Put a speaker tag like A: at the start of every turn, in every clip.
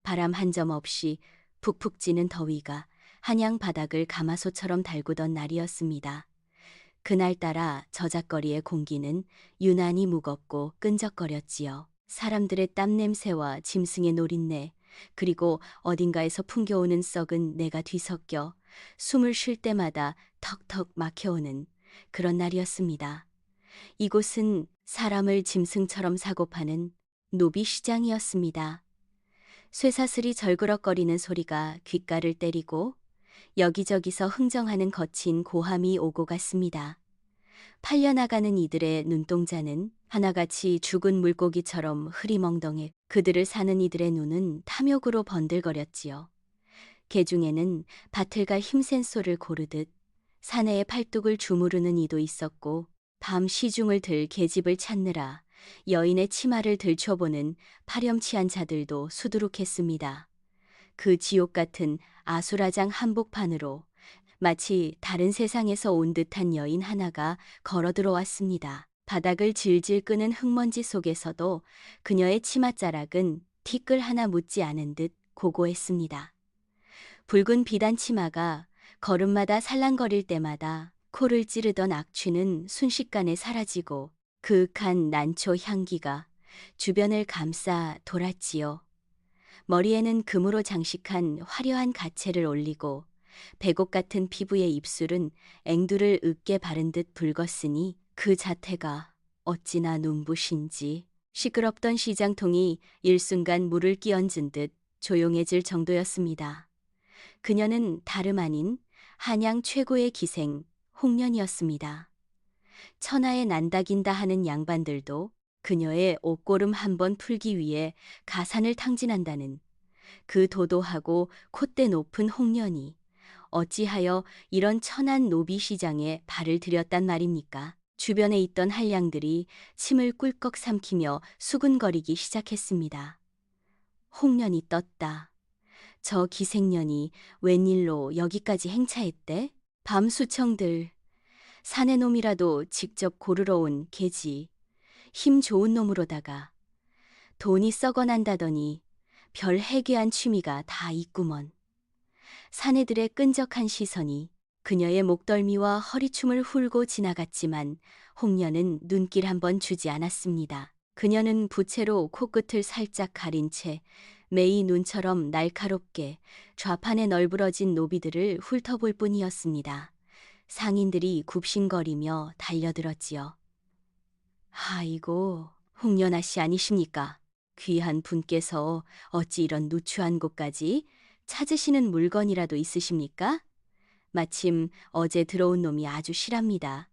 A: 바람 한 점 없이 푹푹 찌는 더위가 한양 바닥을 가마솥처럼 달구던 날이었습니다. 그날따라 저작거리의 공기는 유난히 무겁고 끈적거렸지요. 사람들의 땀 냄새와 짐승의 노린내, 그리고 어딘가에서 풍겨오는 썩은 내가 뒤섞여 숨을 쉴 때마다 턱턱 막혀오는 그런 날이었습니다. 이곳은 사람을 짐승처럼 사고 파는 노비 시장이었습니다. 쇠사슬이 절그럭거리는 소리가 귓가를 때리고 여기저기서 흥정하는 거친 고함이 오고 갔습니다. 팔려나가는 이들의 눈동자는 하나같이 죽은 물고기처럼 흐리멍덩해 그들을 사는 이들의 눈은 탐욕으로 번들거렸지요. 개중에는 밭을 갈 힘센 소를 고르듯 사내의 팔뚝을 주무르는 이도 있었고, 밤 시중을 들 계집을 찾느라 여인의 치마를 들춰보는 파렴치한 자들도 수두룩했습니다. 그 지옥 같은 아수라장 한복판으로 마치 다른 세상에서 온 듯한 여인 하나가 걸어 들어왔습니다. 바닥을 질질 끄는 흙먼지 속에서도 그녀의 치맛자락은 티끌 하나 묻지 않은 듯 고고했습니다. 붉은 비단 치마가 걸음마다 살랑거릴 때마다 코를 찌르던 악취는 순식간에 사라지고 그윽한 난초 향기가 주변을 감싸 돌았지요. 머리에는 금으로 장식한 화려한 가채를 올리고 백옥 같은 피부의 입술은 앵두를 으깨 바른 듯 붉었으니 그 자태가 어찌나 눈부신지. 시끄럽던 시장통이 일순간 물을 끼얹은 듯 조용해질 정도였습니다. 그녀는 다름 아닌 한양 최고의 기생 홍련이었습니다. 천하에 난다긴다 하는 양반들도 그녀의 옷고름 한번 풀기 위해 가산을 탕진한다는 그 도도하고 콧대 높은 홍련이 어찌하여 이런 천한 노비 시장에 발을 들였단 말입니까? 주변에 있던 한량들이 침을 꿀꺽 삼키며 수군거리기 시작했습니다. 홍련이 떴다. 저 기생년이 웬일로 여기까지 행차했대? 밤수청들, 사내 놈이라도 직접 고르러 온 개지. 힘 좋은 놈으로다가 돈이 썩어난다더니 별 해괴한 취미가 다 있구먼. 사내들의 끈적한 시선이 그녀의 목덜미와 허리춤을 훑고 지나갔지만 홍련은 눈길 한번 주지 않았습니다. 그녀는 부채로 코끝을 살짝 가린 채 메이 눈처럼 날카롭게 좌판에 널브러진 노비들을 훑어볼 뿐이었습니다. 상인들이 굽신거리며 달려들었지요. 아이고, 홍련아 씨 아니십니까? 귀한 분께서 어찌 이런 누추한 곳까지 찾으시는 물건이라도 있으십니까? 마침 어제 들어온 놈이 아주 실합니다.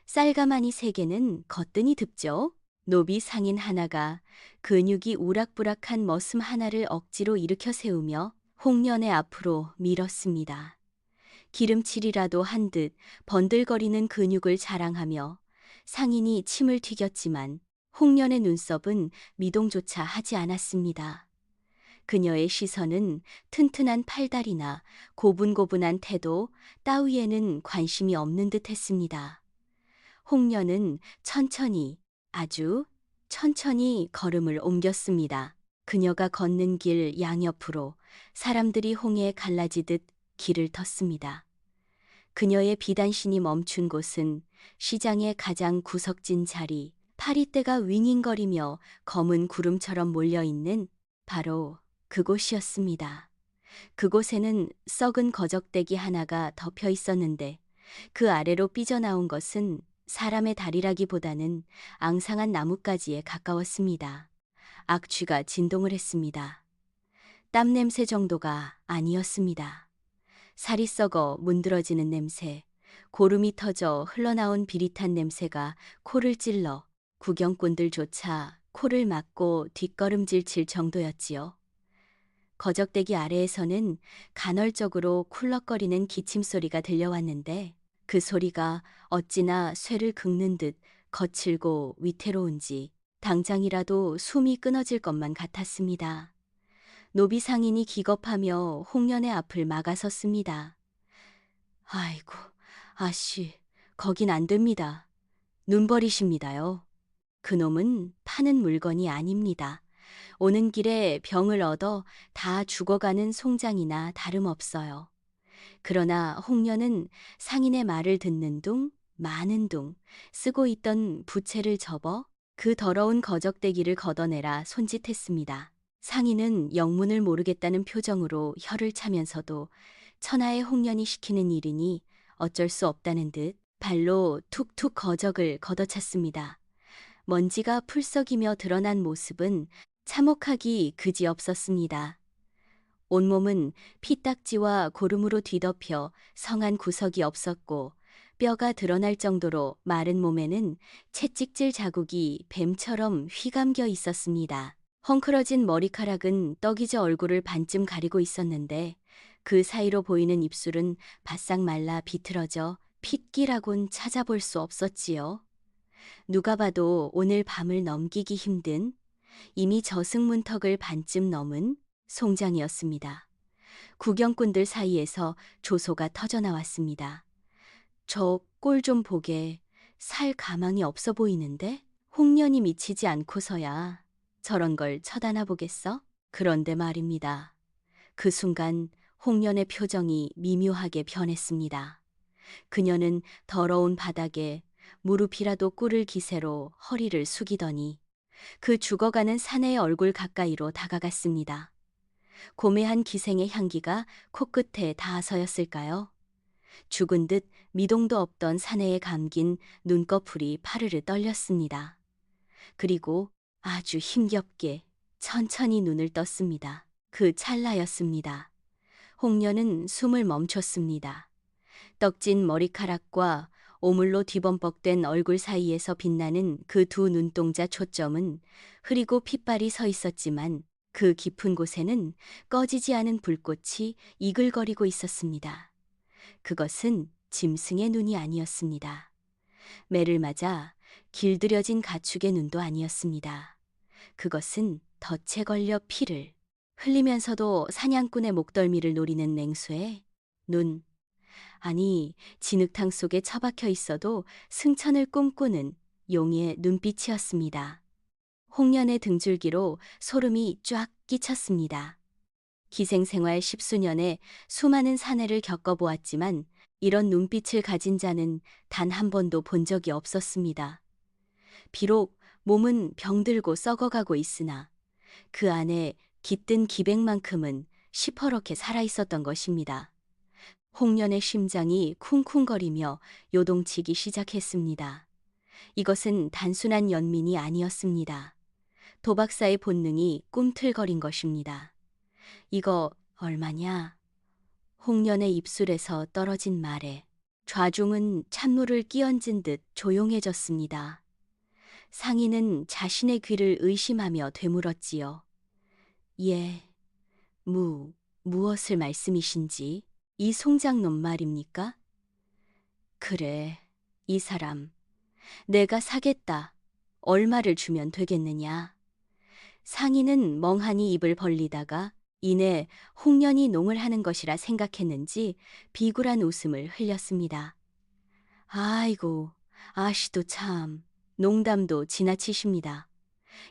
A: 쌀가마니 3개는 거뜬히 듭죠. 노비 상인 하나가 근육이 우락부락한 머슴 하나를 억지로 일으켜 세우며 홍련의 앞으로 밀었습니다. 기름칠이라도 한 듯 번들거리는 근육을 자랑하며 상인이 침을 튀겼지만 홍련의 눈썹은 미동조차 하지 않았습니다. 그녀의 시선은 튼튼한 팔다리나 고분고분한 태도 따위에는 관심이 없는 듯 했습니다. 홍련은 천천히, 아주 천천히 걸음을 옮겼습니다. 그녀가 걷는 길 양옆으로 사람들이 홍해에 갈라지듯 길을 텄습니다. 그녀의 비단신이 멈춘 곳은 시장의 가장 구석진 자리, 파리떼가 윙윙거리며 검은 구름처럼 몰려있는 바로 그곳이었습니다. 그곳에는 썩은 거적대기 하나가 덮여 있었는데 그 아래로 삐져나온 것은 사람의 다리라기보다는 앙상한 나뭇가지에 가까웠습니다. 악취가 진동을 했습니다. 땀 냄새 정도가 아니었습니다. 살이 썩어 문드러지는 냄새, 고름이 터져 흘러나온 비릿한 냄새가 코를 찔러 구경꾼들조차 코를 막고 뒷걸음질 칠 정도였지요. 거적대기 아래에서는 간헐적으로 쿨럭거리는 기침소리가 들려왔는데 그 소리가 어찌나 쇠를 긁는 듯 거칠고 위태로운지 당장이라도 숨이 끊어질 것만 같았습니다. 노비 상인이 기겁하며 홍련의 앞을 막아섰습니다. 아이고, 아씨, 거긴 안 됩니다. 눈 버리십니다요. 그놈은 파는 물건이 아닙니다. 오는 길에 병을 얻어 다 죽어가는 송장이나 다름없어요. 그러나 홍련은 상인의 말을 듣는 둥, 마는 둥, 쓰고 있던 부채를 접어 그 더러운 거적대기를 걷어내라 손짓했습니다. 상인은 영문을 모르겠다는 표정으로 혀를 차면서도 천하의 홍련이 시키는 일이니 어쩔 수 없다는 듯 발로 툭툭 거적을 걷어찼습니다. 먼지가 풀썩이며 드러난 모습은 참혹하기 그지없었습니다. 온몸은 피딱지와 고름으로 뒤덮여 성한 구석이 없었고 뼈가 드러날 정도로 마른 몸에는 채찍질 자국이 뱀처럼 휘감겨 있었습니다. 헝클어진 머리카락은 떡이져 얼굴을 반쯤 가리고 있었는데 그 사이로 보이는 입술은 바싹 말라 비틀어져 핏기라곤 찾아볼 수 없었지요. 누가 봐도 오늘 밤을 넘기기 힘든 이미 저승문턱을 반쯤 넘은 송장이었습니다. 구경꾼들 사이에서 조소가 터져나왔습니다. 저 꼴 좀 보게 살 가망이 없어 보이는데? 홍련이 미치지 않고서야 저런 걸 쳐다나 보겠어? 그런데 말입니다. 그 순간 홍련의 표정이 미묘하게 변했습니다. 그녀는 더러운 바닥에 무릎이라도 꿇을 기세로 허리를 숙이더니 그 죽어가는 사내의 얼굴 가까이로 다가갔습니다. 고매한 기생의 향기가 코끝에 닿아서였을까요? 죽은 듯 미동도 없던 사내에 감긴 눈꺼풀이 파르르 떨렸습니다. 그리고 아주 힘겹게 천천히 눈을 떴습니다. 그 찰나였습니다. 홍련은 숨을 멈췄습니다. 떡진 머리카락과 오물로 뒤범벅된 얼굴 사이에서 빛나는 그 두 눈동자 초점은 흐리고 핏발이 서 있었지만 그 깊은 곳에는 꺼지지 않은 불꽃이 이글거리고 있었습니다. 그것은 짐승의 눈이 아니었습니다. 매를 맞아 길들여진 가축의 눈도 아니었습니다. 그것은 덫에 걸려 피를 흘리면서도 사냥꾼의 목덜미를 노리는 맹수의 눈, 아니 진흙탕 속에 처박혀 있어도 승천을 꿈꾸는 용의 눈빛이었습니다. 홍련의 등줄기로 소름이 쫙 끼쳤습니다. 기생생활 10수년에 수많은 사내를 겪어보았지만 이런 눈빛을 가진 자는 단 한 번도 본 적이 없었습니다. 비록 몸은 병들고 썩어가고 있으나 그 안에 깃든 기백만큼은 시퍼렇게 살아있었던 것입니다. 홍련의 심장이 쿵쿵거리며 요동치기 시작했습니다. 이것은 단순한 연민이 아니었습니다. 도박사의 본능이 꿈틀거린 것입니다. 이거 얼마냐? 홍련의 입술에서 떨어진 말에 좌중은 찬물을 끼얹은 듯 조용해졌습니다. 상인은 자신의 귀를 의심하며 되물었지요. 예, 무엇을 말씀이신지? 이 송장놈 말입니까? 그래, 이 사람. 내가 사겠다. 얼마를 주면 되겠느냐? 상인은 멍하니 입을 벌리다가 이내 홍련이 농을 하는 것이라 생각했는지 비굴한 웃음을 흘렸습니다. 아이고, 아씨도 참, 농담도 지나치십니다.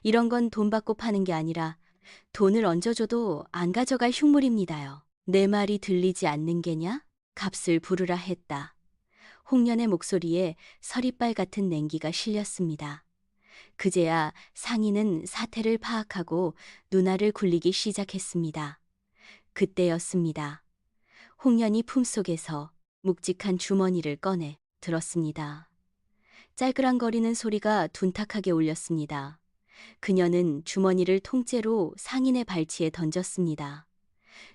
A: 이런 건 돈 받고 파는 게 아니라 돈을 얹어줘도 안 가져갈 흉물입니다요. 내 말이 들리지 않는 게냐? 값을 부르라 했다. 홍련의 목소리에 서리빨 같은 냉기가 실렸습니다. 그제야 상인은 사태를 파악하고 눈알을 굴리기 시작했습니다. 그때였습니다. 홍련이 품속에서 묵직한 주머니를 꺼내 들었습니다. 짤그랑거리는 소리가 둔탁하게 울렸습니다. 그녀는 주머니를 통째로 상인의 발치에 던졌습니다.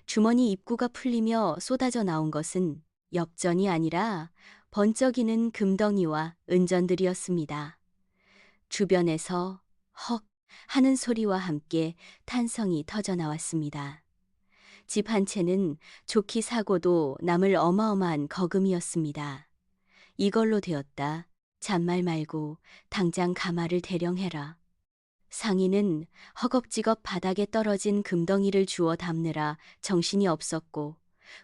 A: 주머니 입구가 풀리며 쏟아져 나온 것은 엽전이 아니라 번쩍이는 금덩이와 은전들이었습니다. 주변에서 헉 하는 소리와 함께 탄성이 터져 나왔습니다. 집 한 채는 좋기 사고도 남을 어마어마한 거금이었습니다. 이걸로 되었다. 잔말 말고 당장 가마를 대령해라. 상인은 허겁지겁 바닥에 떨어진 금덩이를 주워 담느라 정신이 없었고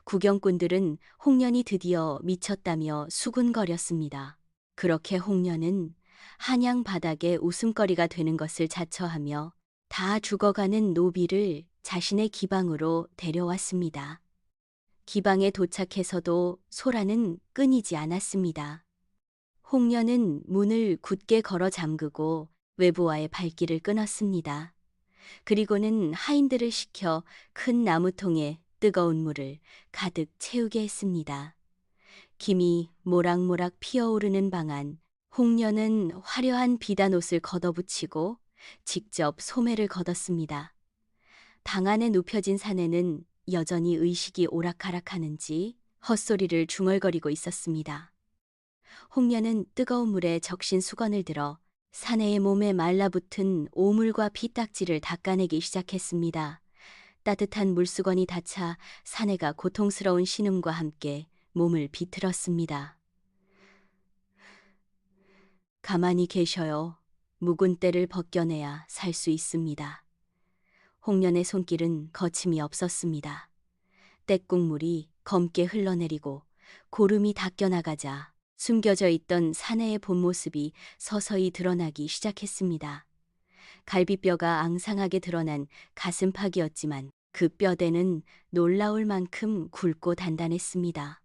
A: 구경꾼들은 홍련이 드디어 미쳤다며 수군거렸습니다. 그렇게 홍련은 한양 바닥에 웃음거리가 되는 것을 자처하며 다 죽어가는 노비를 자신의 기방으로 데려왔습니다. 기방에 도착해서도 소란은 끊이지 않았습니다. 홍련은 문을 굳게 걸어 잠그고 외부와의 발길을 끊었습니다. 그리고는 하인들을 시켜 큰 나무통에 뜨거운 물을 가득 채우게 했습니다. 김이 모락모락 피어오르는 방 안, 홍련은 화려한 비단옷을 걷어붙이고 직접 소매를 걷었습니다. 방 안에 눕혀진 사내는 여전히 의식이 오락가락하는지 헛소리를 중얼거리고 있었습니다. 홍련은 뜨거운 물에 적신 수건을 들어 사내의 몸에 말라붙은 오물과 피딱지를 닦아내기 시작했습니다. 따뜻한 물수건이 닿자 사내가 고통스러운 신음과 함께 몸을 비틀었습니다. 가만히 계셔요. 묵은 때를 벗겨내야 살 수 있습니다. 홍련의 손길은 거침이 없었습니다. 떼국물이 검게 흘러내리고 고름이 닦여나가자 숨겨져 있던 사내의 본 모습이 서서히 드러나기 시작했습니다. 갈비뼈가 앙상하게 드러난 가슴팍이었지만 그 뼈대는 놀라울 만큼 굵고 단단했습니다.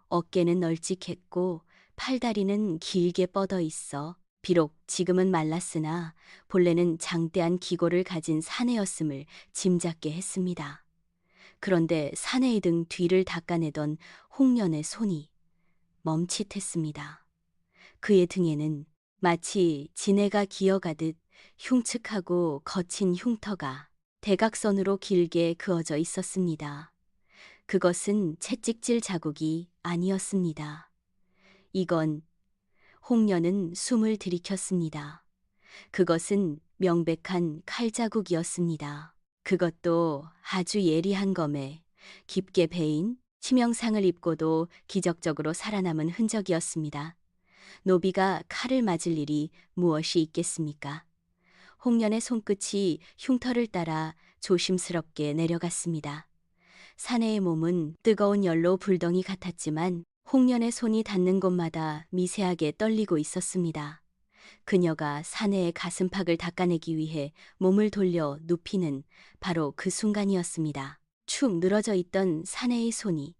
A: 어깨는 널찍했고 팔다리는 길게 뻗어 있어 비록 지금은 말랐으나 본래는 장대한 기고를 가진 사내였음을 짐작게 했습니다. 그런데 사내의 등 뒤를 닦아내던 홍련의 손이 멈칫했습니다. 그의 등에는 마치 지네가 기어가듯 흉측하고 거친 흉터가 대각선으로 길게 그어져 있었습니다. 그것은 채찍질 자국이 아니었습니다. 이건 홍련은 숨을 들이켰습니다. 그것은 명백한 칼자국이었습니다. 그것도 아주 예리한 검에 깊게 베인 치명상을 입고도 기적적으로 살아남은 흔적이었습니다. 노비가 칼을 맞을 일이 무엇이 있겠습니까? 홍련의 손끝이 흉터를 따라 조심스럽게 내려갔습니다. 사내의 몸은 뜨거운 열로 불덩이 같았지만 홍련의 손이 닿는 곳마다 미세하게 떨리고 있었습니다. 그녀가 사내의 가슴팍을 닦아내기 위해 몸을 돌려 눕히는 바로 그 순간이었습니다. 축 늘어져 있던 사내의 손이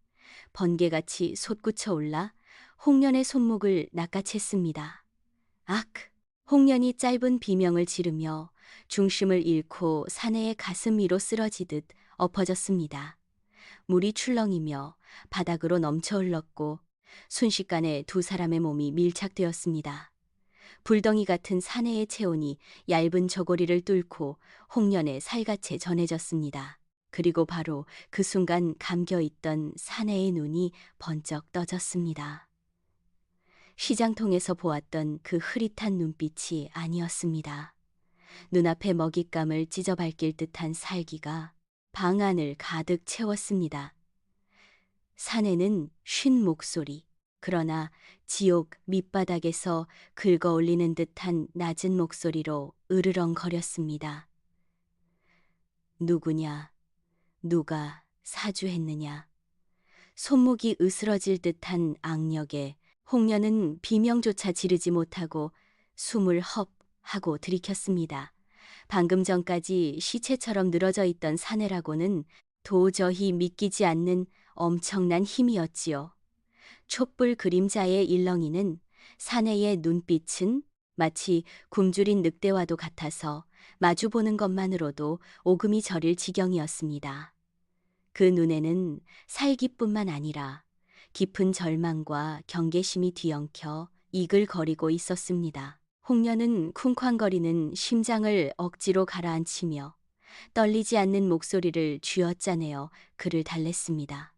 A: 번개같이 솟구쳐 올라 홍련의 손목을 낚아챘습니다. 악! 홍련이 짧은 비명을 지르며 중심을 잃고 사내의 가슴 위로 쓰러지듯 엎어졌습니다. 물이 출렁이며 바닥으로 넘쳐 흘렀고 순식간에 두 사람의 몸이 밀착되었습니다. 불덩이 같은 사내의 체온이 얇은 저고리를 뚫고 홍련에 살갗에 전해졌습니다. 그리고 바로 그 순간 감겨있던 사내의 눈이 번쩍 떠졌습니다. 시장통에서 보았던 그 흐릿한 눈빛이 아니었습니다. 눈앞에 먹잇감을 찢어밟길 듯한 살기가 방 안을 가득 채웠습니다. 사내는 쉰 목소리, 그러나 지옥 밑바닥에서 긁어올리는 듯한 낮은 목소리로 으르렁거렸습니다. 누구냐? 누가 사주했느냐? 손목이 으스러질 듯한 악력에 홍련은 비명조차 지르지 못하고 숨을 헙 하고 들이켰습니다. 방금 전까지 시체처럼 늘어져 있던 사내라고는 도저히 믿기지 않는 엄청난 힘이었지요. 촛불 그림자의 일렁이는 사내의 눈빛은 마치 굶주린 늑대와도 같아서 마주보는 것만으로도 오금이 저릴 지경이었습니다. 그 눈에는 살기뿐만 아니라 깊은 절망과 경계심이 뒤엉켜 이글거리고 있었습니다. 홍련은 쿵쾅거리는 심장을 억지로 가라앉히며 떨리지 않는 목소리를 쥐어짜내어 그를 달랬습니다.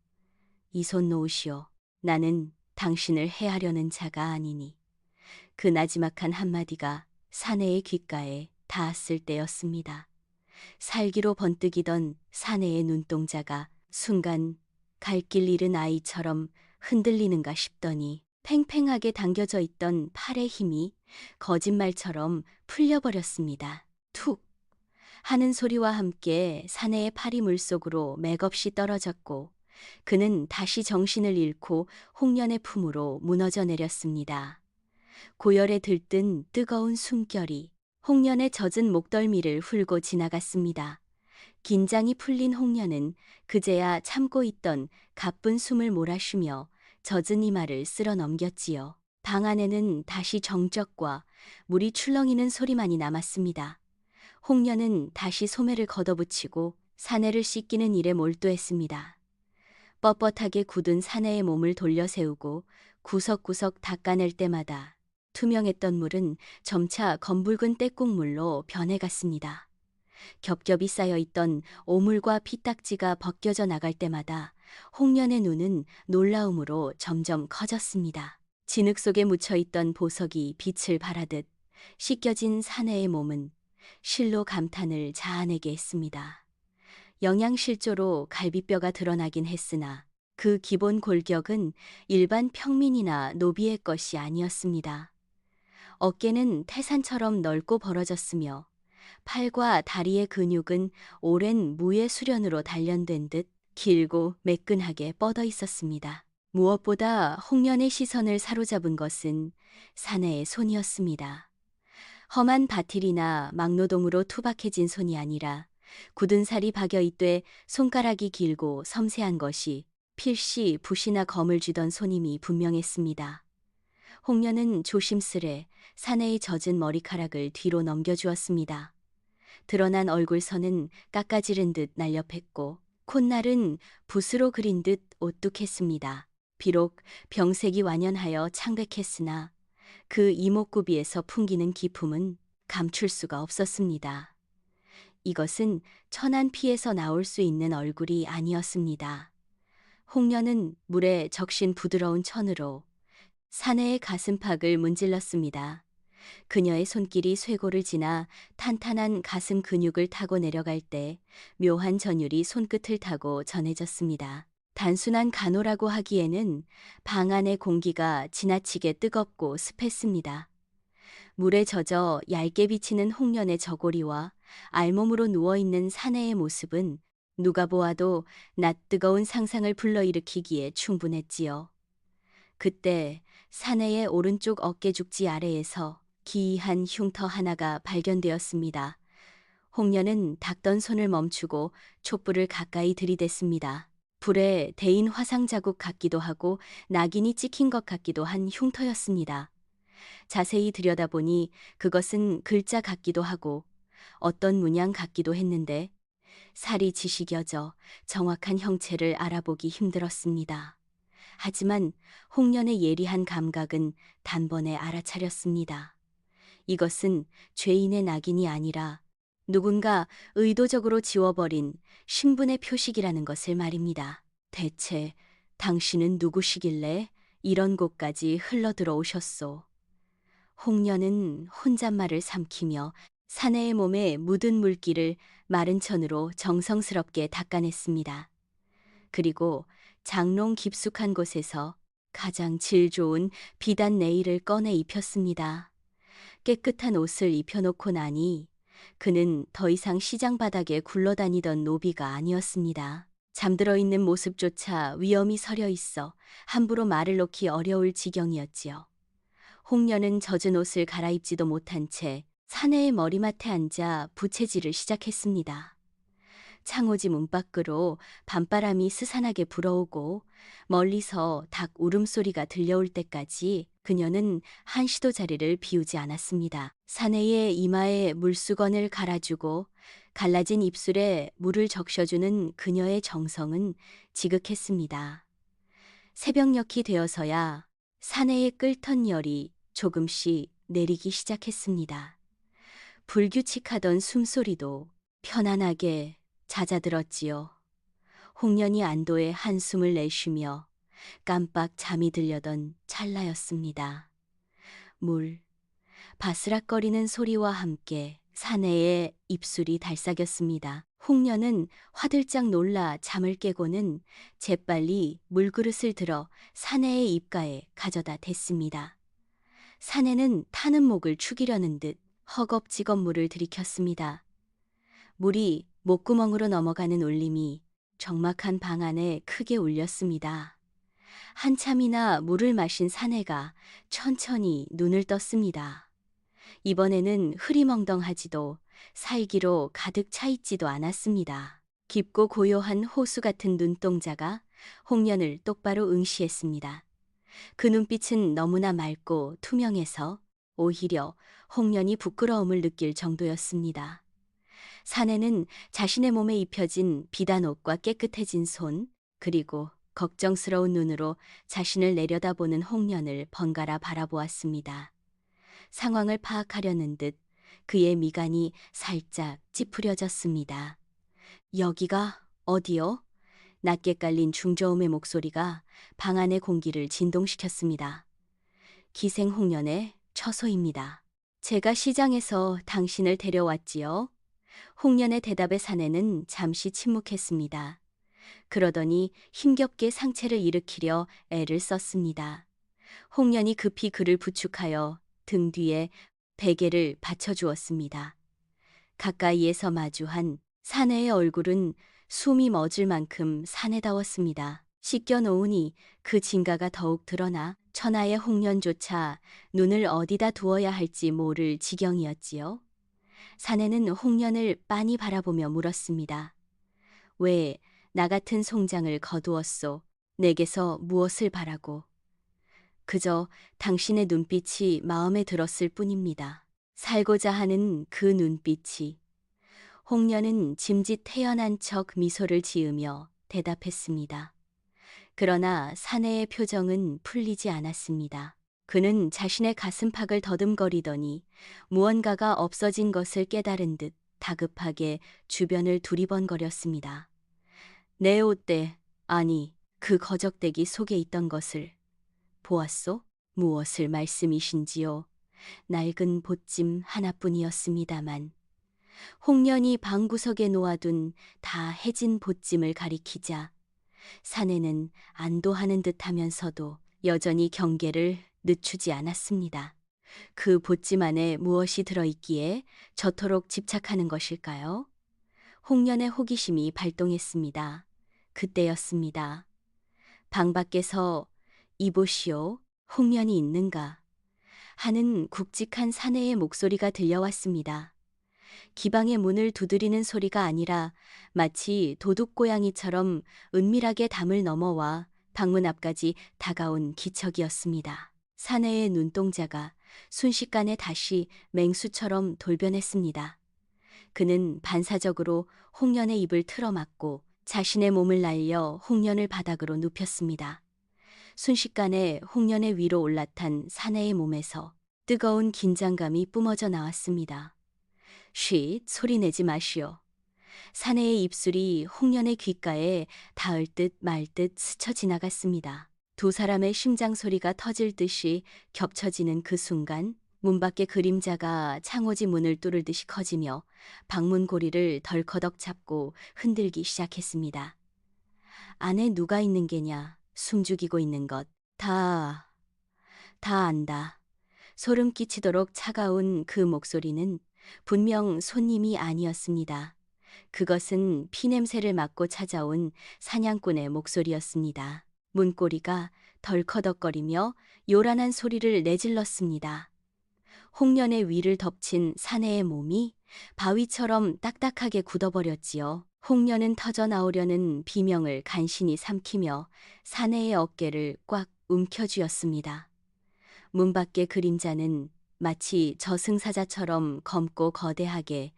A: 이 손 놓으시오. 나는 당신을 해하려는 자가 아니니. 그 나지막한 한마디가 사내의 귓가에 닿았을 때였습니다. 살기로 번뜩이던 사내의 눈동자가 순간 갈 길 잃은 아이처럼 흔들리는가 싶더니 팽팽하게 당겨져 있던 팔의 힘이 거짓말처럼 풀려버렸습니다. 툭 하는 소리와 함께 사내의 팔이 물속으로 맥없이 떨어졌고 그는 다시 정신을 잃고 홍련의 품으로 무너져 내렸습니다. 고열에 들뜬 뜨거운 숨결이 홍련의 젖은 목덜미를 훑고 지나갔습니다. 긴장이 풀린 홍련은 그제야 참고 있던 가쁜 숨을 몰아쉬며 젖은 이마를 쓸어 넘겼지요. 방 안에는 다시 정적과 물이 출렁이는 소리만이 남았습니다. 홍련은 다시 소매를 걷어붙이고 사내를 씻기는 일에 몰두했습니다. 뻣뻣하게 굳은 사내의 몸을 돌려 세우고 구석구석 닦아낼 때마다 투명했던 물은 점차 검붉은 떼국물로 변해갔습니다. 겹겹이 쌓여있던 오물과 피딱지가 벗겨져 나갈 때마다 홍련의 눈은 놀라움으로 점점 커졌습니다. 진흙 속에 묻혀있던 보석이 빛을 발하듯 씻겨진 사내의 몸은 실로 감탄을 자아내게 했습니다. 영양실조로 갈비뼈가 드러나긴 했으나 그 기본 골격은 일반 평민이나 노비의 것이 아니었습니다. 어깨는 태산처럼 넓고 벌어졌으며 팔과 다리의 근육은 오랜 무의 수련으로 단련된 듯 길고 매끈하게 뻗어 있었습니다. 무엇보다 홍련의 시선을 사로잡은 것은 사내의 손이었습니다. 험한 바틀이나 막노동으로 투박해진 손이 아니라 굳은 살이 박여 있되 손가락이 길고 섬세한 것이 필시 붓이나 검을 쥐던 손임이 분명했습니다. 홍련은 조심스레 사내의 젖은 머리카락을 뒤로 넘겨주었습니다. 드러난 얼굴선은 깎아지른 듯 날렵했고 콧날은 붓으로 그린 듯 오뚝했습니다. 비록 병색이 완연하여 창백했으나 그 이목구비에서 풍기는 기품은 감출 수가 없었습니다. 이것은 천한 피에서 나올 수 있는 얼굴이 아니었습니다. 홍련은 물에 적신 부드러운 천으로 사내의 가슴팍을 문질렀습니다. 그녀의 손길이 쇄골을 지나 탄탄한 가슴 근육을 타고 내려갈 때 묘한 전율이 손끝을 타고 전해졌습니다. 단순한 간호라고 하기에는 방 안의 공기가 지나치게 뜨겁고 습했습니다. 물에 젖어 얇게 비치는 홍련의 저고리와 알몸으로 누워있는 사내의 모습은 누가 보아도 낯뜨거운 상상을 불러일으키기에 충분했지요. 그때 사내의 오른쪽 어깨 죽지 아래에서 기이한 흉터 하나가 발견되었습니다. 홍련은 닦던 손을 멈추고 촛불을 가까이 들이댔습니다. 불에 데인 화상 자국 같기도 하고 낙인이 찍힌 것 같기도 한 흉터였습니다. 자세히 들여다보니 그것은 글자 같기도 하고 어떤 문양 같기도 했는데 살이 지식여져 정확한 형체를 알아보기 힘들었습니다. 하지만 홍련의 예리한 감각은 단번에 알아차렸습니다. 이것은 죄인의 낙인이 아니라 누군가 의도적으로 지워버린 신분의 표식이라는 것을 말입니다. 대체 당신은 누구시길래 이런 곳까지 흘러들어오셨소? 홍련은 혼잣말을 삼키며 사내의 몸에 묻은 물기를 마른 천으로 정성스럽게 닦아냈습니다. 그리고 장롱 깊숙한 곳에서 가장 질 좋은 비단 네일을 꺼내 입혔습니다. 깨끗한 옷을 입혀놓고 나니 그는 더 이상 시장 바닥에 굴러다니던 노비가 아니었습니다. 잠들어 있는 모습조차 위험이 서려 있어 함부로 말을 놓기 어려울 지경이었지요. 홍련은 젖은 옷을 갈아입지도 못한 채 사내의 머리맡에 앉아 부채질을 시작했습니다. 창호지 문 밖으로 밤바람이 스산하게 불어오고 멀리서 닭 울음소리가 들려올 때까지 그녀는 한시도 자리를 비우지 않았습니다. 사내의 이마에 물수건을 갈아주고 갈라진 입술에 물을 적셔주는 그녀의 정성은 지극했습니다. 새벽녘이 되어서야 사내의 끓던 열이 조금씩 내리기 시작했습니다. 불규칙하던 숨소리도 편안하게 잦아들었지요. 홍련이 안도의 한숨을 내쉬며 깜빡 잠이 들려던 찰나였습니다. 물, 바스락거리는 소리와 함께 사내의 입술이 달싹였습니다. 홍련은 화들짝 놀라 잠을 깨고는 재빨리 물그릇을 들어 사내의 입가에 가져다 댔습니다. 사내는 타는 목을 축이려는 듯 허겁지겁 물을 들이켰습니다. 물이 목구멍으로 넘어가는 울림이 적막한 방 안에 크게 울렸습니다. 한참이나 물을 마신 사내가 천천히 눈을 떴습니다. 이번에는 흐리멍덩하지도 살기로 가득 차 있지도 않았습니다. 깊고 고요한 호수 같은 눈동자가 홍련을 똑바로 응시했습니다. 그 눈빛은 너무나 맑고 투명해서 오히려 홍련이 부끄러움을 느낄 정도였습니다. 사내는 자신의 몸에 입혀진 비단 옷과 깨끗해진 손, 그리고 걱정스러운 눈으로 자신을 내려다보는 홍련을 번갈아 바라보았습니다. 상황을 파악하려는 듯 그의 미간이 살짝 찌푸려졌습니다. 여기가 어디요? 낮게 깔린 중저음의 목소리가 방 안의 공기를 진동시켰습니다. 기생 홍련의 처소입니다. 제가 시장에서 당신을 데려왔지요. 홍련의 대답에 사내는 잠시 침묵했습니다. 그러더니 힘겹게 상체를 일으키려 애를 썼습니다. 홍련이 급히 그를 부축하여 등 뒤에 베개를 받쳐주었습니다. 가까이에서 마주한 사내의 얼굴은 숨이 멎을 만큼 사내다웠습니다. 씻겨 놓으니 그 진가가 더욱 드러나 천하의 홍련조차 눈을 어디다 두어야 할지 모를 지경이었지요. 사내는 홍련을 빤히 바라보며 물었습니다. 왜 나 같은 송장을 거두었소? 내게서 무엇을 바라고? 그저 당신의 눈빛이 마음에 들었을 뿐입니다. 살고자 하는 그 눈빛이. 홍련은 짐짓 태연한 척 미소를 지으며 대답했습니다. 그러나 사내의 표정은 풀리지 않았습니다. 그는 자신의 가슴팍을 더듬거리더니 무언가가 없어진 것을 깨달은 듯 다급하게 주변을 두리번거렸습니다. 내 옷대, 아니 그 거적대기 속에 있던 것을 보았소? 무엇을 말씀이신지요? 낡은 보찜 하나뿐이었습니다만. 홍련이 방구석에 놓아둔 다 해진 보찜을 가리키자 사내는 안도하는 듯하면서도 여전히 경계를 늦추지 않았습니다. 그 보찜 안에 무엇이 들어있기에 저토록 집착하는 것일까요? 홍련의 호기심이 발동했습니다. 그때였습니다. 방 밖에서 이보시오, 홍련이 있는가 하는 굵직한 사내의 목소리가 들려왔습니다. 기방의 문을 두드리는 소리가 아니라 마치 도둑고양이처럼 은밀하게 담을 넘어와 방문 앞까지 다가온 기척이었습니다. 사내의 눈동자가 순식간에 다시 맹수처럼 돌변했습니다. 그는 반사적으로 홍련의 입을 틀어막고 자신의 몸을 날려 홍련을 바닥으로 눕혔습니다. 순식간에 홍련의 위로 올라탄 사내의 몸에서 뜨거운 긴장감이 뿜어져 나왔습니다. 쉿, 소리 내지 마시오. 사내의 입술이 홍련의 귓가에 닿을 듯 말 듯 스쳐 지나갔습니다. 두 사람의 심장 소리가 터질 듯이 겹쳐지는 그 순간 문 밖의 그림자가 창호지 문을 뚫을 듯이 커지며 방문 고리를 덜커덕 잡고 흔들기 시작했습니다. 안에 누가 있는 게냐, 숨죽이고 있는 것, 다 안다. 소름 끼치도록 차가운 그 목소리는 분명 손님이 아니었습니다. 그것은 피냄새를 맡고 찾아온 사냥꾼의 목소리였습니다. 문고리가 덜커덕거리며 요란한 소리를 내질렀습니다. 홍련의 위를 덮친 사내의 몸이 바위처럼 딱딱하게 굳어버렸지요. 홍련은 터져나오려는 비명을 간신히 삼키며 사내의 어깨를 꽉 움켜쥐었습니다. 문 밖의 그림자는 마치 저승사자처럼 검고 거대하게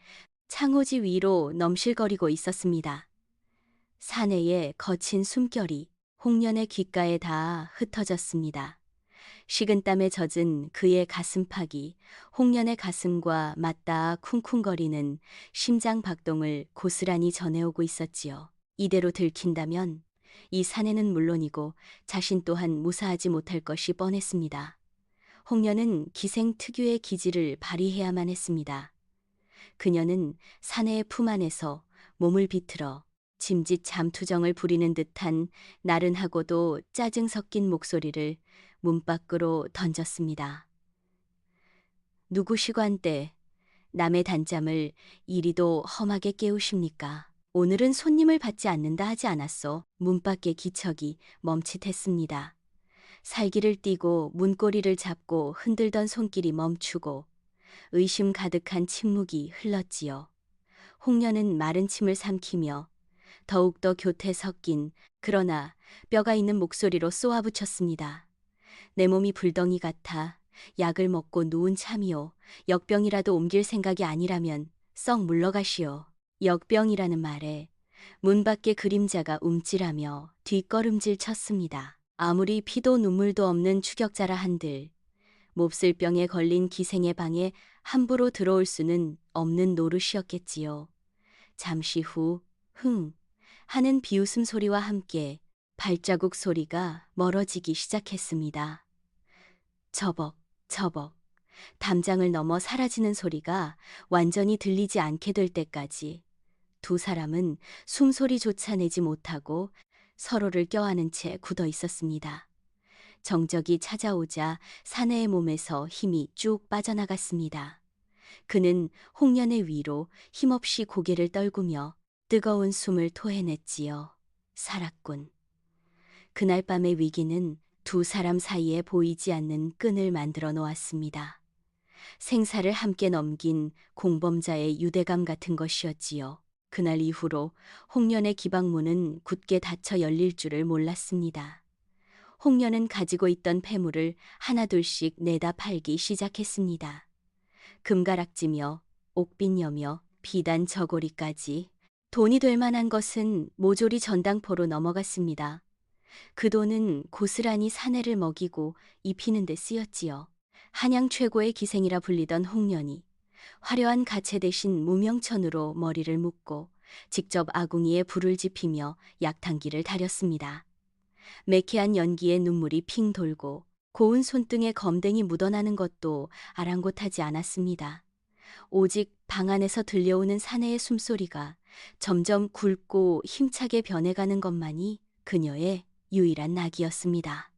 A: 창호지 위로 넘실거리고 있었습니다. 사내의 거친 숨결이 홍련의 귓가에 다 흩어졌습니다. 식은땀에 젖은 그의 가슴팍이 홍련의 가슴과 맞닿아 쿵쿵거리는 심장 박동을 고스란히 전해오고 있었지요. 이대로 들킨다면 이 사내는 물론이고 자신 또한 무사하지 못할 것이 뻔했습니다. 홍련은 기생 특유의 기질을 발휘해야만 했습니다. 그녀는 사내의 품 안에서 몸을 비틀어 짐짓 잠투정을 부리는 듯한 나른하고도 짜증 섞인 목소리를 문 밖으로 던졌습니다. 누구시관때 남의 단잠을 이리도 험하게 깨우십니까? 오늘은 손님을 받지 않는다 하지 않았소. 문 밖의 기척이 멈칫했습니다. 살기를 띠고 문고리를 잡고 흔들던 손길이 멈추고 의심 가득한 침묵이 흘렀지요. 홍련은 마른 침을 삼키며 더욱더 교태 섞인 그러나 뼈가 있는 목소리로 쏘아붙였습니다. 내 몸이 불덩이 같아 약을 먹고 누운 참이요. 역병이라도 옮길 생각이 아니라면 썩 물러가시오. 역병이라는 말에 문 밖의 그림자가 움찔하며 뒷걸음질 쳤습니다. 아무리 피도 눈물도 없는 추격자라 한들 몹쓸 병에 걸린 기생의 방에 함부로 들어올 수는 없는 노릇이었겠지요. 잠시 후 흥 하는 비웃음 소리와 함께 발자국 소리가 멀어지기 시작했습니다. 저벅 저벅 담장을 넘어 사라지는 소리가 완전히 들리지 않게 될 때까지 두 사람은 숨소리조차 내지 못하고 서로를 껴안은 채 굳어 있었습니다. 정적이 찾아오자 사내의 몸에서 힘이 쭉 빠져나갔습니다. 그는 홍련의 위로 힘없이 고개를 떨구며 뜨거운 숨을 토해냈지요. 살았군. 그날 밤의 위기는 두 사람 사이에 보이지 않는 끈을 만들어 놓았습니다. 생사를 함께 넘긴 공범자의 유대감 같은 것이었지요. 그날 이후로 홍련의 기방문은 굳게 닫혀 열릴 줄을 몰랐습니다. 홍련은 가지고 있던 폐물을 하나둘씩 내다 팔기 시작했습니다. 금가락지며 옥빈여며 비단 저고리까지 돈이 될 만한 것은 모조리 전당포로 넘어갔습니다. 그 돈은 고스란히 사내를 먹이고 입히는 데 쓰였지요. 한양 최고의 기생이라 불리던 홍련이 화려한 가채 대신 무명천으로 머리를 묶고 직접 아궁이에 불을 지피며 약탕기를 다렸습니다. 매캐한 연기에 눈물이 핑 돌고 고운 손등에 검댕이 묻어나는 것도 아랑곳하지 않았습니다. 오직 방 안에서 들려오는 사내의 숨소리가 점점 굵고 힘차게 변해가는 것만이 그녀의 유일한 낙이었습니다.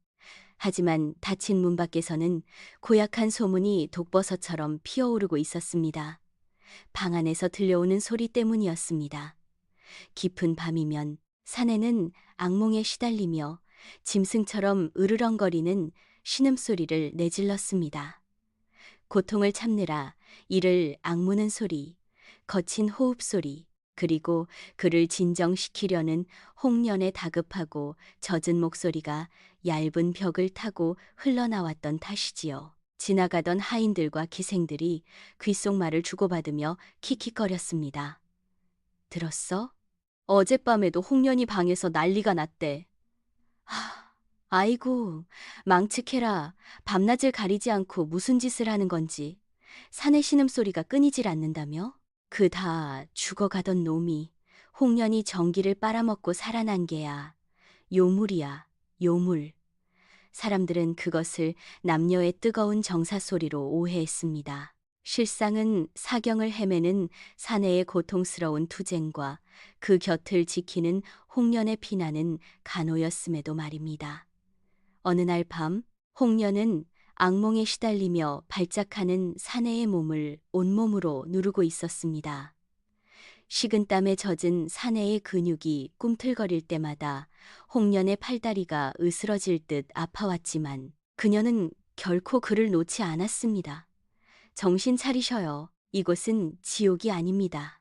A: 하지만 닫힌 문 밖에서는 고약한 소문이 독버섯처럼 피어오르고 있었습니다. 방 안에서 들려오는 소리 때문이었습니다. 깊은 밤이면 사내는 악몽에 시달리며 짐승처럼 으르렁거리는 신음소리를 내질렀습니다. 고통을 참느라 이를 악무는 소리, 거친 호흡소리, 그리고 그를 진정시키려는 홍련의 다급하고 젖은 목소리가 얇은 벽을 타고 흘러나왔던 탓이지요. 지나가던 하인들과 기생들이 귓속말을 주고받으며 킥킥거렸습니다. 들었어? 어젯밤에도 홍련이 방에서 난리가 났대. 아이고, 망측해라. 밤낮을 가리지 않고 무슨 짓을 하는 건지. 사내 신음소리가 끊이질 않는다며? 그 다 죽어가던 놈이 홍련이 전기를 빨아먹고 살아난 게야. 요물이야, 요물. 사람들은 그것을 남녀의 뜨거운 정사소리로 오해했습니다. 실상은 사경을 헤매는 사내의 고통스러운 투쟁과 그 곁을 지키는 홍련의 피나는 간호였음에도 말입니다. 어느 날 밤 홍련은 악몽에 시달리며 발작하는 사내의 몸을 온몸으로 누르고 있었습니다. 식은땀에 젖은 사내의 근육이 꿈틀거릴 때마다 홍련의 팔다리가 으스러질 듯 아파왔지만 그녀는 결코 그를 놓지 않았습니다. 정신 차리셔요. 이곳은 지옥이 아닙니다.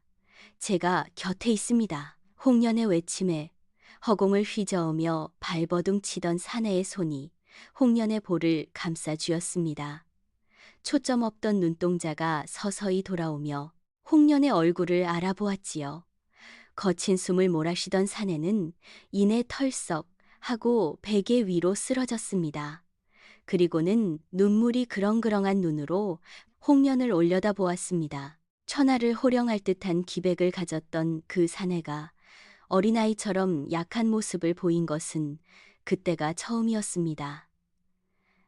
A: 제가 곁에 있습니다. 홍련의 외침에 허공을 휘저으며 발버둥 치던 사내의 손이 홍련의 볼을 감싸 쥐었습니다. 초점 없던 눈동자가 서서히 돌아오며 홍련의 얼굴을 알아보았지요. 거친 숨을 몰아쉬던 사내는 이내 털썩 하고 베개 위로 쓰러졌습니다. 그리고는 눈물이 그렁그렁한 눈으로 홍련을 올려다 보았습니다. 천하를 호령할 듯한 기백을 가졌던 그 사내가 어린아이처럼 약한 모습을 보인 것은 그때가 처음이었습니다.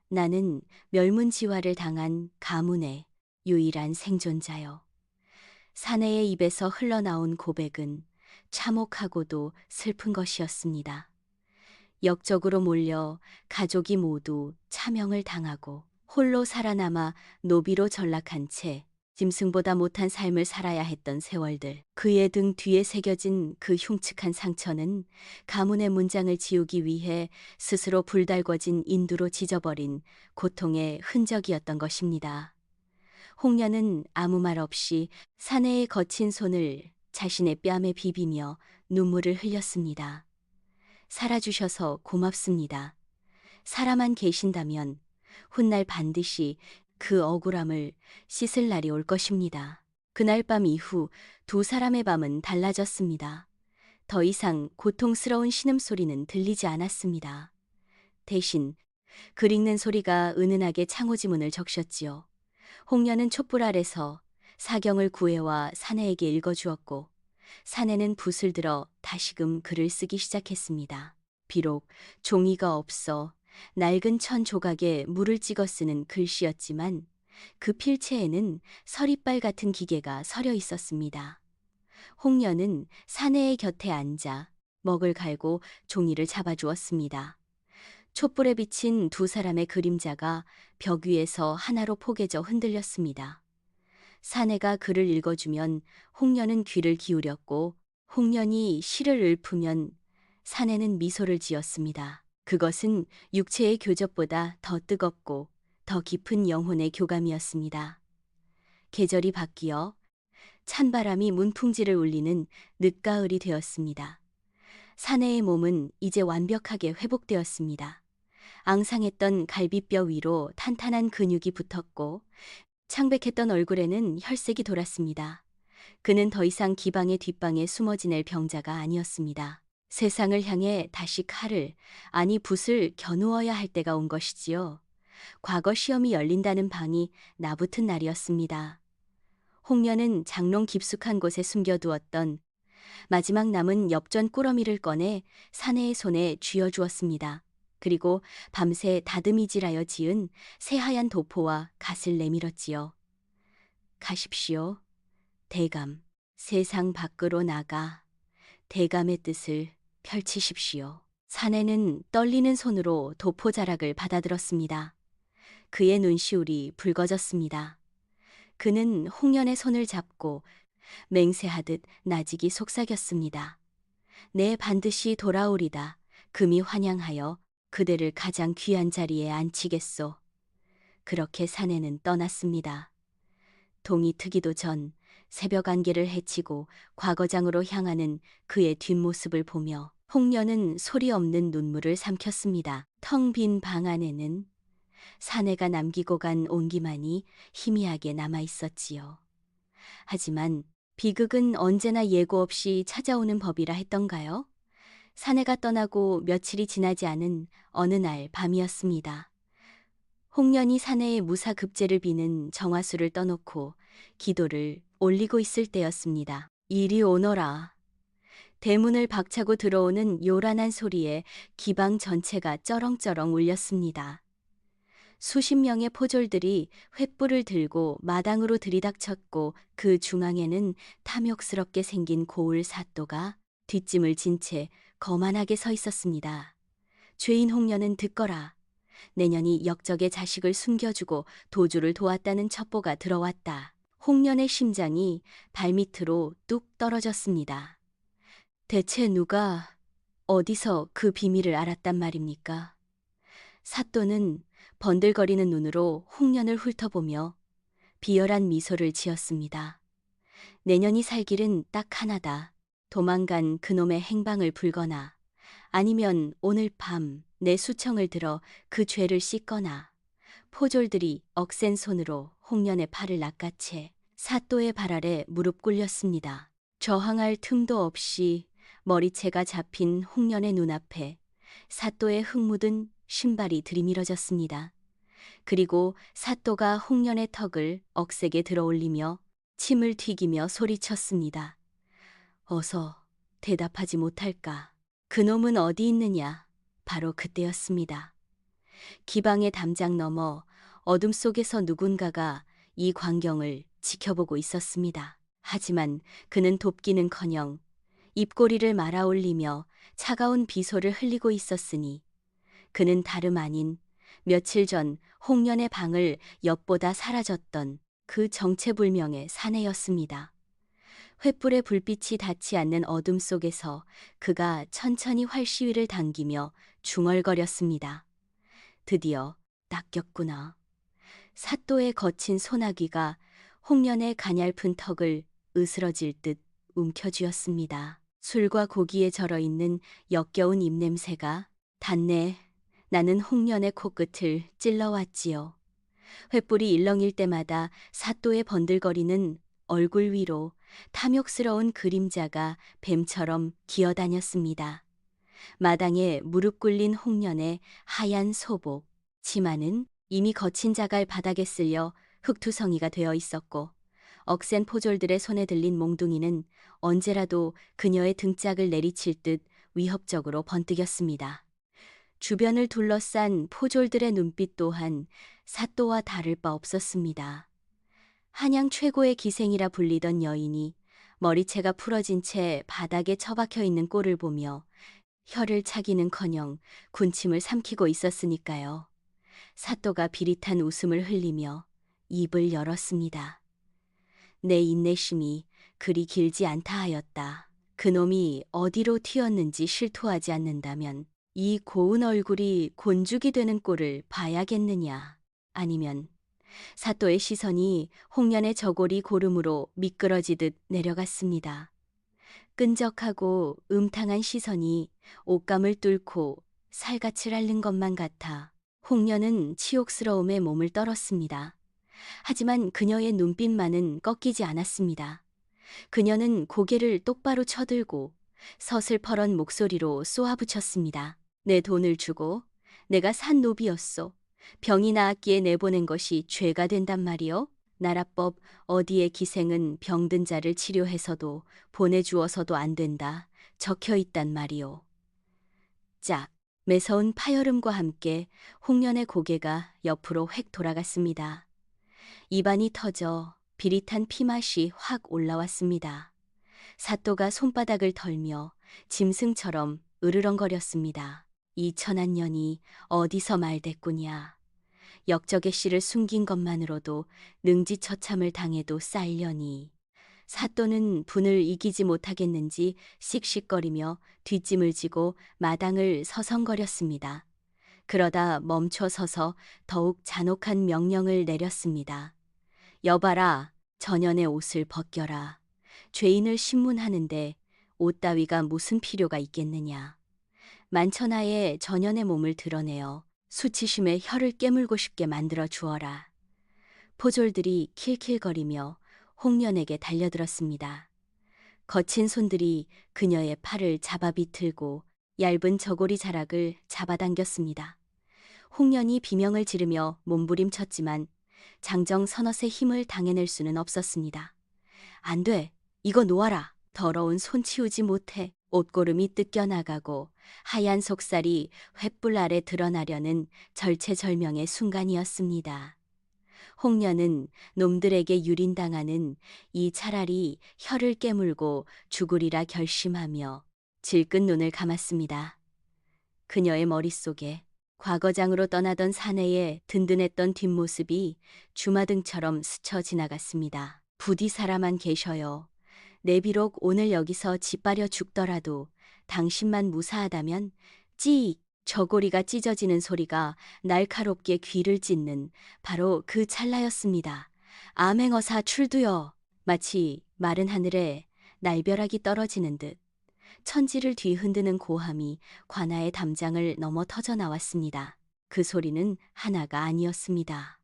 A: 나는 멸문지화를 당한 가문의 유일한 생존자요. 사내의 입에서 흘러나온 고백은 참혹하고도 슬픈 것이었습니다. 역적으로 몰려 가족이 모두 차명을 당하고 홀로 살아남아 노비로 전락한 채 짐승보다 못한 삶을 살아야 했던 세월들. 그의 등 뒤에 새겨진 그 흉측한 상처는 가문의 문장을 지우기 위해 스스로 불달궈진 인두로 지져버린 고통의 흔적이었던 것입니다. 홍련은 아무 말 없이 사내의 거친 손을 자신의 뺨에 비비며 눈물을 흘렸습니다. 살아주셔서 고맙습니다. 살아만 계신다면 훗날 반드시 그 억울함을 씻을 날이 올 것입니다. 그날 밤 이후 두 사람의 밤은 달라졌습니다. 더 이상 고통스러운 신음소리는 들리지 않았습니다. 대신 글 읽는 소리가 은은하게 창호지문을 적셨지요. 홍련은 촛불 아래서 사경을 구해와 사내에게 읽어주었고 사내는 붓을 들어 다시금 글을 쓰기 시작했습니다. 비록 종이가 없어 낡은 천 조각에 물을 찍어 쓰는 글씨였지만 그 필체에는 서리빨 같은 기계가 서려 있었습니다. 홍련은 사내의 곁에 앉아 먹을 갈고 종이를 잡아주었습니다. 촛불에 비친 두 사람의 그림자가 벽 위에서 하나로 포개져 흔들렸습니다. 사내가 글을 읽어주면 홍련은 귀를 기울였고 홍련이 시를 읊으면 사내는 미소를 지었습니다. 그것은 육체의 교접보다 더 뜨겁고 더 깊은 영혼의 교감이었습니다. 계절이 바뀌어 찬바람이 문풍지를 울리는 늦가을이 되었습니다. 사내의 몸은 이제 완벽하게 회복되었습니다. 앙상했던 갈비뼈 위로 탄탄한 근육이 붙었고 창백했던 얼굴에는 혈색이 돌았습니다. 그는 더 이상 기방의 뒷방에 숨어 지낼 병자가 아니었습니다. 세상을 향해 다시 칼을, 아니 붓을 겨누어야 할 때가 온 것이지요. 과거 시험이 열린다는 방이 나붙은 날이었습니다. 홍련은 장롱 깊숙한 곳에 숨겨두었던 마지막 남은 엽전 꾸러미를 꺼내 사내의 손에 쥐어주었습니다. 그리고 밤새 다듬이질하여 지은 새하얀 도포와 갓을 내밀었지요. 가십시오. 대감, 세상 밖으로 나가 대감의 뜻을 펼치십시오. 사내는 떨리는 손으로 도포 자락을 받아들었습니다. 그의 눈시울이 붉어졌습니다. 그는 홍련의 손을 잡고 맹세하듯 나직이 속삭였습니다. 내 반드시 돌아오리다. 금이 환영하여 그대를 가장 귀한 자리에 앉히겠소. 그렇게 사내는 떠났습니다. 동이 트기도 전 새벽 안개를 헤치고 과거장으로 향하는 그의 뒷모습을 보며 홍련은 소리 없는 눈물을 삼켰습니다. 텅 빈 방 안에는 사내가 남기고 간 온기만이 희미하게 남아 있었지요. 하지만 비극은 언제나 예고 없이 찾아오는 법이라 했던가요? 사내가 떠나고 며칠이 지나지 않은 어느 날 밤이었습니다. 홍련이 사내의 무사급제를 비는 정화수를 떠놓고 기도를 올리고 있을 때였습니다. 이리 오너라. 대문을 박차고 들어오는 요란한 소리에 기방 전체가 쩌렁쩌렁 울렸습니다. 수십 명의 포졸들이 횃불을 들고 마당으로 들이닥쳤고 그 중앙에는 탐욕스럽게 생긴 고을 사또가 뒷짐을 진 채 거만하게 서 있었습니다. 죄인 홍련은 듣거라. 내년이 역적의 자식을 숨겨주고 도주를 도왔다는 첩보가 들어왔다. 홍련의 심장이 발밑으로 뚝 떨어졌습니다. 대체 누가 어디서 그 비밀을 알았단 말입니까? 사또는 번들거리는 눈으로 홍련을 훑어보며 비열한 미소를 지었습니다. 내년이 살 길은 딱 하나다. 도망간 그놈의 행방을 불거나 아니면 오늘 밤 내 수청을 들어 그 죄를 씻거나. 포졸들이 억센 손으로 홍련의 팔을 낚아채 사또의 발 아래 무릎 꿇렸습니다. 저항할 틈도 없이 머리채가 잡힌 홍련의 눈앞에 사또의 흙 묻은 신발이 들이밀어졌습니다. 그리고 사또가 홍련의 턱을 억세게 들어올리며 침을 튀기며 소리쳤습니다. 어서 대답하지 못할까? 그놈은 어디 있느냐? 바로 그때였습니다. 기방의 담장 너머 어둠 속에서 누군가가 이 광경을 지켜보고 있었습니다. 하지만 그는 돕기는커녕 입꼬리를 말아올리며 차가운 비소를 흘리고 있었으니 그는 다름 아닌 며칠 전 홍련의 방을 엿보다 사라졌던 그 정체불명의 사내였습니다. 횃불의 불빛이 닿지 않는 어둠 속에서 그가 천천히 활시위를 당기며 중얼거렸습니다. 드디어 낚였구나. 사또의 거친 소나기가 홍련의 가냘픈 턱을 으스러질 듯 움켜쥐었습니다. 술과 고기에 절어있는 역겨운 입냄새가 닿네. 나는 홍련의 코끝을 찔러왔지요. 횃불이 일렁일 때마다 사또의 번들거리는 얼굴 위로 탐욕스러운 그림자가 뱀처럼 기어다녔습니다. 마당에 무릎 꿇린 홍련의 하얀 소복, 치마는 이미 거친 자갈 바닥에 쓸려 흙투성이가 되어 있었고, 억센 포졸들의 손에 들린 몽둥이는 언제라도 그녀의 등짝을 내리칠 듯 위협적으로 번뜩였습니다. 주변을 둘러싼 포졸들의 눈빛 또한 사또와 다를 바 없었습니다. 한양 최고의 기생이라 불리던 여인이 머리채가 풀어진 채 바닥에 처박혀 있는 꼴을 보며 혀를 차기는커녕 군침을 삼키고 있었으니까요. 사또가 비릿한 웃음을 흘리며 입을 열었습니다. 내 인내심이 그리 길지 않다 하였다. 그놈이 어디로 튀었는지 실토하지 않는다면 이 고운 얼굴이 곤죽이 되는 꼴을 봐야겠느냐. 아니면 사또의 시선이 홍련의 저고리 고름으로 미끄러지듯 내려갔습니다. 끈적하고 음탕한 시선이 옷감을 뚫고 살갗을 앓는 것만 같아 홍련은 치욕스러움에 몸을 떨었습니다. 하지만 그녀의 눈빛만은 꺾이지 않았습니다. 그녀는 고개를 똑바로 쳐들고 서슬퍼런 목소리로 쏘아붙였습니다. 내 돈을 주고 내가 산 노비였소. 병이 나았기에 내보낸 것이 죄가 된단 말이요. 나라법 어디에 기생은 병든 자를 치료해서도 보내주어서도 안 된다. 적혀 있단 말이요. 짝! 매서운 파열음과 함께 홍련의 고개가 옆으로 획 돌아갔습니다. 입안이 터져 비릿한 피맛이 확 올라왔습니다. 사또가 손바닥을 털며 짐승처럼 으르렁거렸습니다. 이 천한 년이 어디서 말댔구냐. 역적의 씨를 숨긴 것만으로도 능지처참을 당해도 쌀려니. 사또는 분을 이기지 못하겠는지 씩씩거리며 뒷짐을 지고 마당을 서성거렸습니다. 그러다 멈춰 서서 더욱 잔혹한 명령을 내렸습니다. 여봐라, 전연의 옷을 벗겨라. 죄인을 신문하는데 옷 따위가 무슨 필요가 있겠느냐. 만천하에 전연의 몸을 드러내어 수치심에 혀를 깨물고 싶게 만들어 주어라. 포졸들이 킬킬거리며 홍련에게 달려들었습니다. 거친 손들이 그녀의 팔을 잡아 비틀고 얇은 저고리 자락을 잡아당겼습니다. 홍련이 비명을 지르며 몸부림쳤지만 장정 서너의 힘을 당해낼 수는 없었습니다. 안 돼, 이거 놓아라. 더러운 손 치우지 못해. 옷고름이 뜯겨나가고 하얀 속살이 횃불 아래 드러나려는 절체절명의 순간이었습니다. 홍련은 놈들에게 유린당하는 이 차라리 혀를 깨물고 죽으리라 결심하며 질끈 눈을 감았습니다. 그녀의 머릿속에 과거장으로 떠나던 사내의 든든했던 뒷모습이 주마등처럼 스쳐 지나갔습니다. 부디 사람만 계셔요. 내 비록 오늘 여기서 짓밟여 죽더라도 당신만 무사하다면 찌익 저고리가 찢어지는 소리가 날카롭게 귀를 찢는 바로 그 찰나였습니다. 암행어사 출두여. 마치 마른 하늘에 날벼락이 떨어지는 듯 천지를 뒤흔드는 고함이 관아의 담장을 넘어 터져 나왔습니다. 그 소리는 하나가 아니었습니다.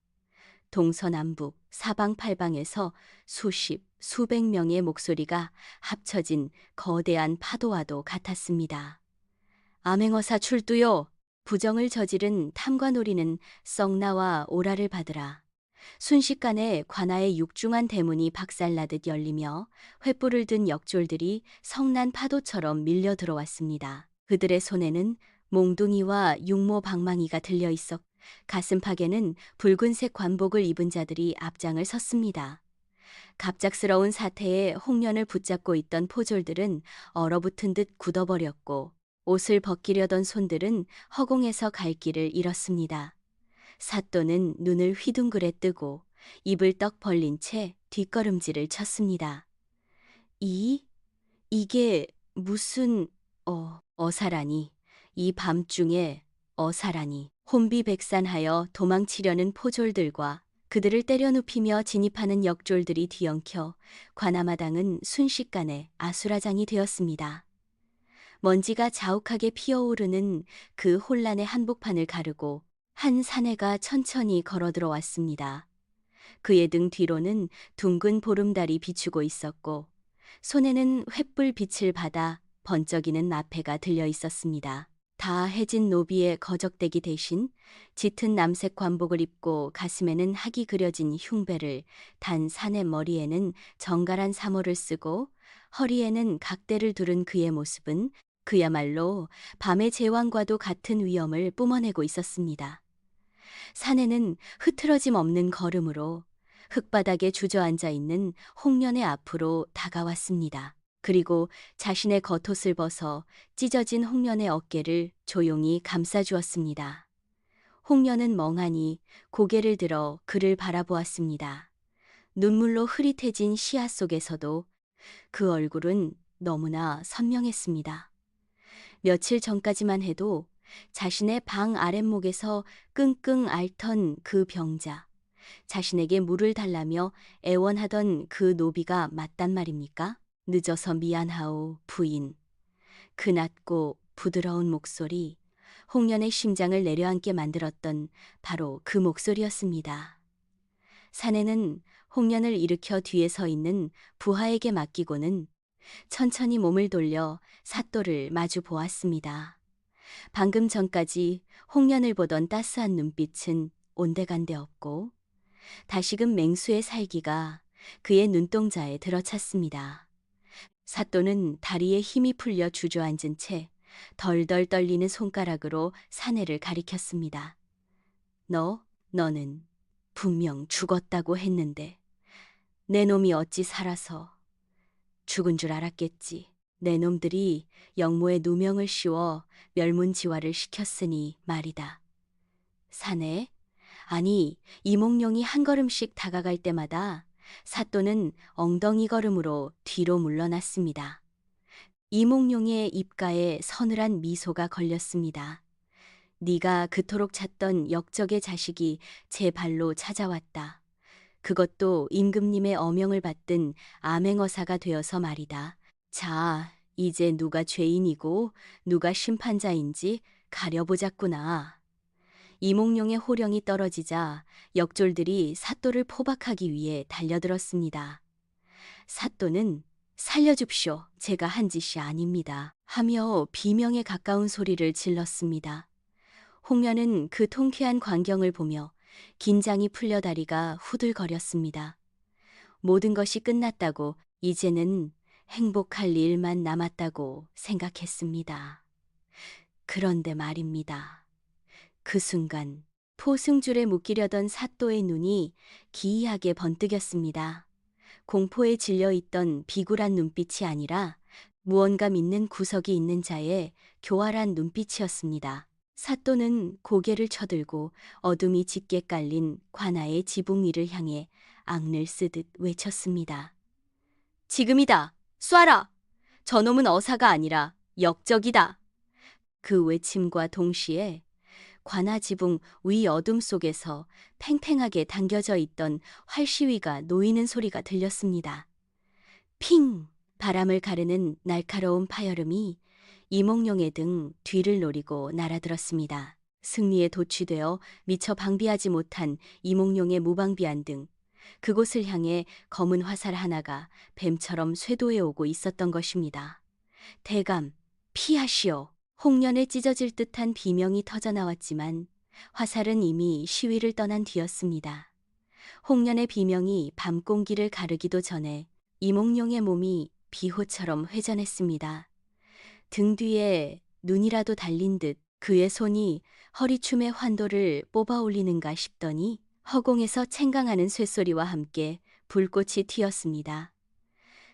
A: 동서남북 사방팔방에서 수십, 수백 명의 목소리가 합쳐진 거대한 파도와도 같았습니다. 암행어사 출두요! 부정을 저지른 탐관오리는 썩나와 오라를 받으라. 순식간에 관아의 육중한 대문이 박살나듯 열리며 횃불을 든 역졸들이 성난 파도처럼 밀려 들어왔습니다. 그들의 손에는 몽둥이와 육모 방망이가 들려 있었고 가슴팍에는 붉은색 관복을 입은 자들이 앞장을 섰습니다. 갑작스러운 사태에 홍련을 붙잡고 있던 포졸들은 얼어붙은 듯 굳어버렸고 옷을 벗기려던 손들은 허공에서 갈 길을 잃었습니다. 사또는 눈을 휘둥그레 뜨고 입을 떡 벌린 채 뒷걸음질을 쳤습니다. 이게 무슨 어사라니. 이 밤중에 어사라니. 혼비백산하여 도망치려는 포졸들과 그들을 때려 눕히며 진입하는 역졸들이 뒤엉켜 관아마당은 순식간에 아수라장이 되었습니다. 먼지가 자욱하게 피어오르는 그 혼란의 한복판을 가르고 한 사내가 천천히 걸어 들어왔습니다. 그의 등 뒤로는 둥근 보름달이 비추고 있었고 손에는 횃불 빛을 받아 번쩍이는 나패가 들려 있었습니다. 다 해진 노비의 거적대기 대신 짙은 남색 관복을 입고 가슴에는 학이 그려진 흉배를 단 사내 머리에는 정갈한 사모를 쓰고 허리에는 각대를 두른 그의 모습은 그야말로 밤의 제왕과도 같은 위엄을 뿜어내고 있었습니다. 사내는 흐트러짐 없는 걸음으로 흙바닥에 주저앉아 있는 홍련의 앞으로 다가왔습니다. 그리고 자신의 겉옷을 벗어 찢어진 홍련의 어깨를 조용히 감싸주었습니다. 홍련은 멍하니 고개를 들어 그를 바라보았습니다. 눈물로 흐릿해진 시야 속에서도 그 얼굴은 너무나 선명했습니다. 며칠 전까지만 해도 자신의 방 아랫목에서 끙끙 앓던 그 병자, 자신에게 물을 달라며 애원하던 그 노비가 맞단 말입니까? 늦어서 미안하오, 부인. 그 낮고 부드러운 목소리, 홍련의 심장을 내려앉게 만들었던 바로 그 목소리였습니다. 사내는 홍련을 일으켜 뒤에 서 있는 부하에게 맡기고는 천천히 몸을 돌려 사또를 마주 보았습니다. 방금 전까지 홍련을 보던 따스한 눈빛은 온데간데 없고 다시금 맹수의 살기가 그의 눈동자에 들어찼습니다. 사또는 다리에 힘이 풀려 주저앉은 채 덜덜 떨리는 손가락으로 사내를 가리켰습니다. 너는 분명 죽었다고 했는데 내 놈이 어찌 살아서 죽은 줄 알았겠지. 내 놈들이 영모의 누명을 씌워 멸문지화를 시켰으니 말이다. 사내? 아니, 이몽룡이 한 걸음씩 다가갈 때마다 사또는 엉덩이 걸음으로 뒤로 물러났습니다. 이몽룡의 입가에 서늘한 미소가 걸렸습니다. 네가 그토록 찾던 역적의 자식이 제 발로 찾아왔다. 그것도 임금님의 어명을 받든 암행어사가 되어서 말이다. 자, 이제 누가 죄인이고 누가 심판자인지 가려보자꾸나. 이몽룡의 호령이 떨어지자 역졸들이 사또를 포박하기 위해 달려들었습니다. 사또는 살려줍쇼. 제가 한 짓이 아닙니다. 하며 비명에 가까운 소리를 질렀습니다. 홍련은 그 통쾌한 광경을 보며 긴장이 풀려 다리가 후들거렸습니다. 모든 것이 끝났다고 이제는 행복할 일만 남았다고 생각했습니다. 그런데 말입니다. 그 순간 포승줄에 묶이려던 사또의 눈이 기이하게 번뜩였습니다. 공포에 질려있던 비굴한 눈빛이 아니라 무언가 믿는 구석이 있는 자의 교활한 눈빛이었습니다. 사또는 고개를 쳐들고 어둠이 짙게 깔린 관아의 지붕 위를 향해 앙을 쓰듯 외쳤습니다. 지금이다! 쏴라! 저놈은 어사가 아니라 역적이다! 그 외침과 동시에 관아 지붕 위 어둠 속에서 팽팽하게 당겨져 있던 활시위가 놓이는 소리가 들렸습니다. 핑! 바람을 가르는 날카로운 파열음이 이몽룡의 등 뒤를 노리고 날아들었습니다. 승리에 도취되어 미처 방비하지 못한 이몽룡의 무방비한 등 그곳을 향해 검은 화살 하나가 뱀처럼 쇄도해 오고 있었던 것입니다. 대감, 피하시오. 홍련에 찢어질 듯한 비명이 터져나왔지만 화살은 이미 시위를 떠난 뒤였습니다. 홍련의 비명이 밤 공기를 가르기도 전에 이몽룡의 몸이 비호처럼 회전했습니다. 등 뒤에 눈이라도 달린 듯 그의 손이 허리춤의 환도를 뽑아 올리는가 싶더니 허공에서 챙강하는 쇳소리와 함께 불꽃이 튀었습니다.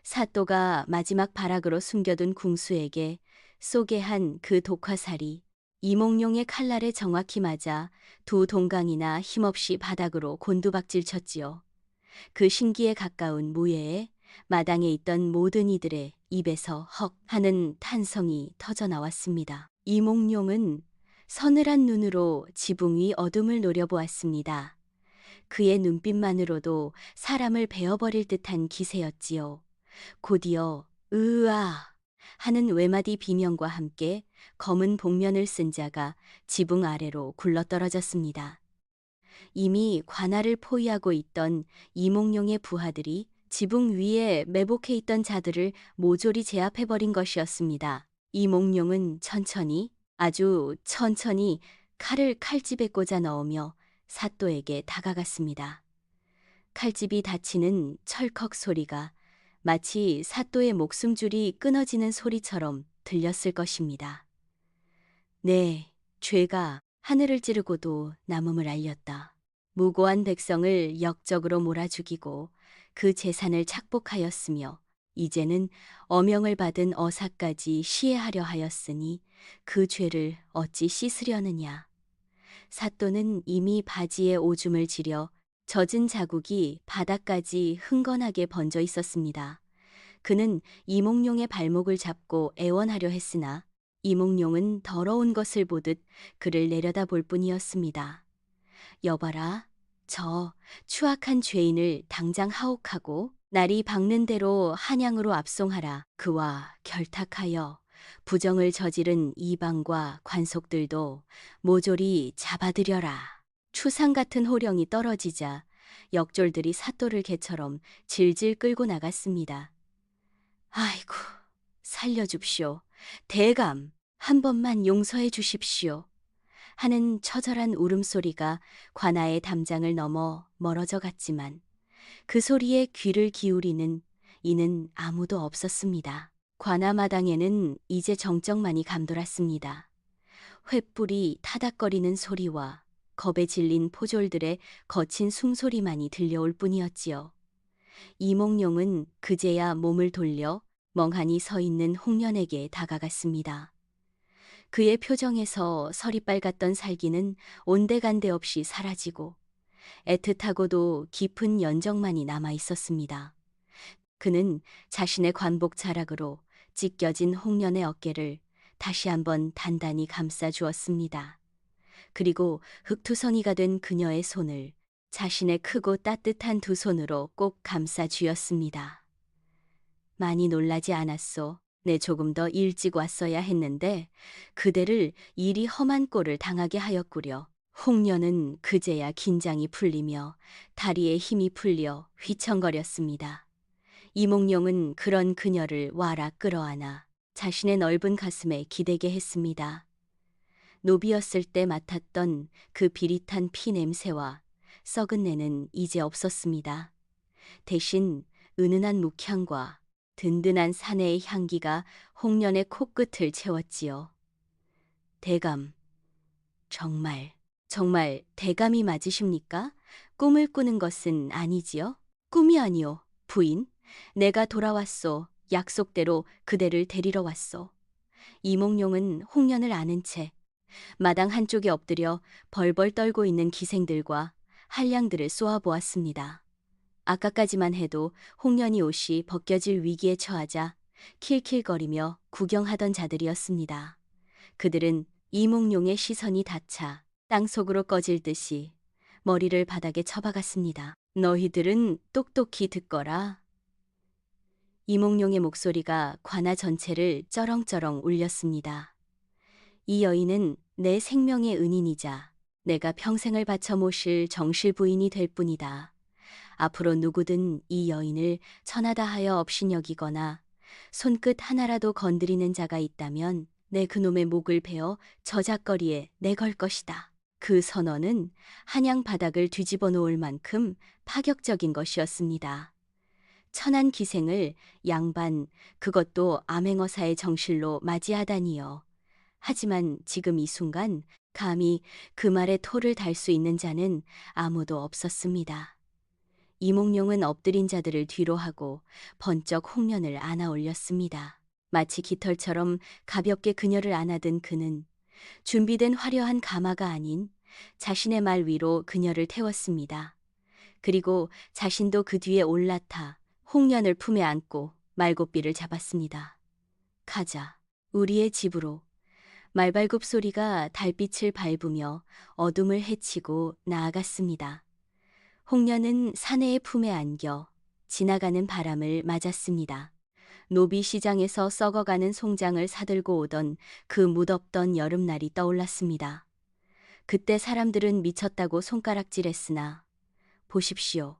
A: 사또가 마지막 발악으로 숨겨둔 궁수에게 쏘게 한 그 독화살이 이몽룡의 칼날에 정확히 맞아 두 동강이나 힘없이 바닥으로 곤두박질 쳤지요. 그 신기에 가까운 무예에 마당에 있던 모든 이들의 입에서 헉 하는 탄성이 터져나왔습니다. 이몽룡은 서늘한 눈으로 지붕 위 어둠을 노려보았습니다. 그의 눈빛만으로도 사람을 베어버릴 듯한 기세였지요. 곧이어 으아 하는 외마디 비명과 함께 검은 복면을 쓴 자가 지붕 아래로 굴러떨어졌습니다. 이미 관할을 포위하고 있던 이몽룡의 부하들이 지붕 위에 매복해 있던 자들을 모조리 제압해버린 것이었습니다. 이몽룡은 천천히, 아주 천천히 칼을 칼집에 꽂아 넣으며 사또에게 다가갔습니다. 칼집이 닫히는 철컥 소리가 마치 사또의 목숨줄이 끊어지는 소리처럼 들렸을 것입니다. 네, 죄가 하늘을 찌르고도 남음을 알렸다. 무고한 백성을 역적으로 몰아 죽이고 그 재산을 착복하였으며 이제는 어명을 받은 어사까지 시해하려 하였으니 그 죄를 어찌 씻으려느냐. 사또는 이미 바지에 오줌을 지려 젖은 자국이 바닥까지 흥건하게 번져 있었습니다. 그는 이몽룡의 발목을 잡고 애원하려 했으나 이몽룡은 더러운 것을 보듯 그를 내려다볼 뿐이었습니다. 여봐라, 저 추악한 죄인을 당장 하옥하고 날이 밝는 대로 한양으로 압송하라. 그와 결탁하여 부정을 저지른 이방과 관속들도 모조리 잡아들여라. 추상 같은 호령이 떨어지자 역졸들이 사또를 개처럼 질질 끌고 나갔습니다. 아이고, 살려줍시오. 대감, 한 번만 용서해 주십시오. 하는 처절한 울음소리가 관아의 담장을 넘어 멀어져 갔지만 그 소리에 귀를 기울이는 이는 아무도 없었습니다. 관아 마당에는 이제 정적만이 감돌았습니다. 횃불이 타닥거리는 소리와 겁에 질린 포졸들의 거친 숨소리만이 들려올 뿐이었지요. 이몽룡은 그제야 몸을 돌려 멍하니 서 있는 홍련에게 다가갔습니다. 그의 표정에서 서리 빨갛던 살기는 온데간데 없이 사라지고 애틋하고도 깊은 연정만이 남아 있었습니다. 그는 자신의 관복 자락으로 찢겨진 홍련의 어깨를 다시 한번 단단히 감싸 주었습니다. 그리고 흑투성이가 된 그녀의 손을 자신의 크고 따뜻한 두 손으로 꼭 감싸 쥐었습니다. 많이 놀라지 않았소. 내 조금 더 일찍 왔어야 했는데 그대를 이리 험한 꼴을 당하게 하였구려. 홍련은 그제야 긴장이 풀리며 다리에 힘이 풀려 휘청거렸습니다. 이몽룡은 그런 그녀를 와라 끌어안아 자신의 넓은 가슴에 기대게 했습니다. 노비였을 때 맡았던 그 비릿한 피 냄새와 썩은 내는 이제 없었습니다. 대신 은은한 묵향과 든든한 사내의 향기가 홍련의 코끝을 채웠지요. 대감, 정말 대감이 맞으십니까? 꿈을 꾸는 것은 아니지요? 꿈이 아니오, 부인. 내가 돌아왔소. 약속대로 그대를 데리러 왔소. 이몽룡은 홍련을 아는 채 마당 한쪽에 엎드려 벌벌 떨고 있는 기생들과 한량들을 쏘아보았습니다. 아까까지만 해도 홍련이 옷이 벗겨질 위기에 처하자 킬킬거리며 구경하던 자들이었습니다. 그들은 이몽룡의 시선이 닿자 땅속으로 꺼질 듯이 머리를 바닥에 쳐박았습니다. 너희들은 똑똑히 듣거라. 이몽룡의 목소리가 관아 전체를 쩌렁쩌렁 울렸습니다. 이 여인은 내 생명의 은인이자 내가 평생을 바쳐 모실 정실 부인이 될 뿐이다. 앞으로 누구든 이 여인을 천하다 하여 업신여기거나 손끝 하나라도 건드리는 자가 있다면 내 그놈의 목을 베어 저작거리에 내걸 것이다. 그 선언은 한양 바닥을 뒤집어 놓을 만큼 파격적인 것이었습니다. 천한 기생을 양반, 그것도 암행어사의 정실로 맞이하다니요. 하지만 지금 이 순간 감히 그 말에 토를 달 수 있는 자는 아무도 없었습니다. 이몽룡은 엎드린 자들을 뒤로 하고 번쩍 홍련을 안아 올렸습니다. 마치 깃털처럼 가볍게 그녀를 안아든 그는 준비된 화려한 가마가 아닌 자신의 말 위로 그녀를 태웠습니다. 그리고 자신도 그 뒤에 올라타 홍련을 품에 안고 말고삐를 잡았습니다. 가자, 우리의 집으로. 말발굽 소리가 달빛을 밟으며 어둠을 헤치고 나아갔습니다. 홍련은 사내의 품에 안겨 지나가는 바람을 맞았습니다. 노비 시장에서 썩어가는 송장을 사들고 오던 그 무덥던 여름날이 떠올랐습니다. 그때 사람들은 미쳤다고 손가락질했으나 보십시오.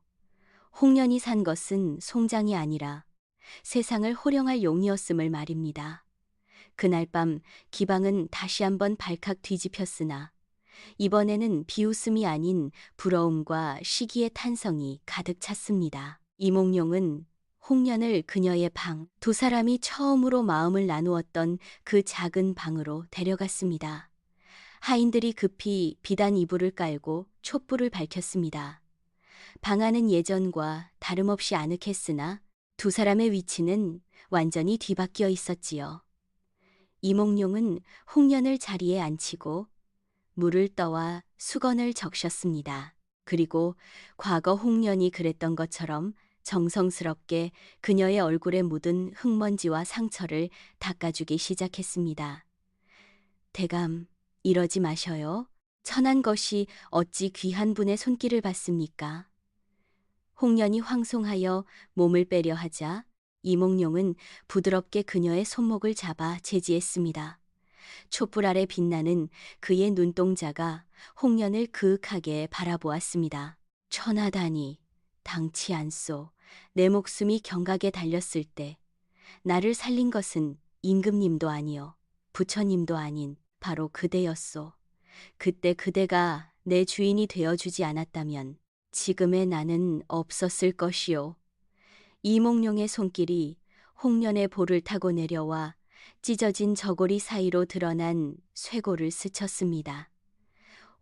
A: 홍련이 산 것은 송장이 아니라 세상을 호령할 용이었음을 말입니다. 그날 밤 기방은 다시 한번 발칵 뒤집혔으나 이번에는 비웃음이 아닌 부러움과 시기의 탄성이 가득 찼습니다. 이몽룡은 홍련을 그녀의 방, 두 사람이 처음으로 마음을 나누었던 그 작은 방으로 데려갔습니다. 하인들이 급히 비단 이불을 깔고 촛불을 밝혔습니다. 방 안은 예전과 다름없이 아늑했으나 두 사람의 위치는 완전히 뒤바뀌어 있었지요. 이몽룡은 홍련을 자리에 앉히고 물을 떠와 수건을 적셨습니다. 그리고 과거 홍련이 그랬던 것처럼 정성스럽게 그녀의 얼굴에 묻은 흙먼지와 상처를 닦아주기 시작했습니다. 대감, 이러지 마셔요. 천한 것이 어찌 귀한 분의 손길을 받습니까? 홍련이 황송하여 몸을 빼려 하자 이몽룡은 부드럽게 그녀의 손목을 잡아 제지했습니다. 촛불 아래 빛나는 그의 눈동자가 홍련을 그윽하게 바라보았습니다. 천하다니, 당치 않소. 내 목숨이 경각에 달렸을 때 나를 살린 것은 임금님도 아니요 부처님도 아닌 바로 그대였소. 그때 그대가 내 주인이 되어주지 않았다면 지금의 나는 없었을 것이요. 이몽룡의 손길이 홍련의 볼을 타고 내려와 찢어진 저고리 사이로 드러난 쇄골을 스쳤습니다.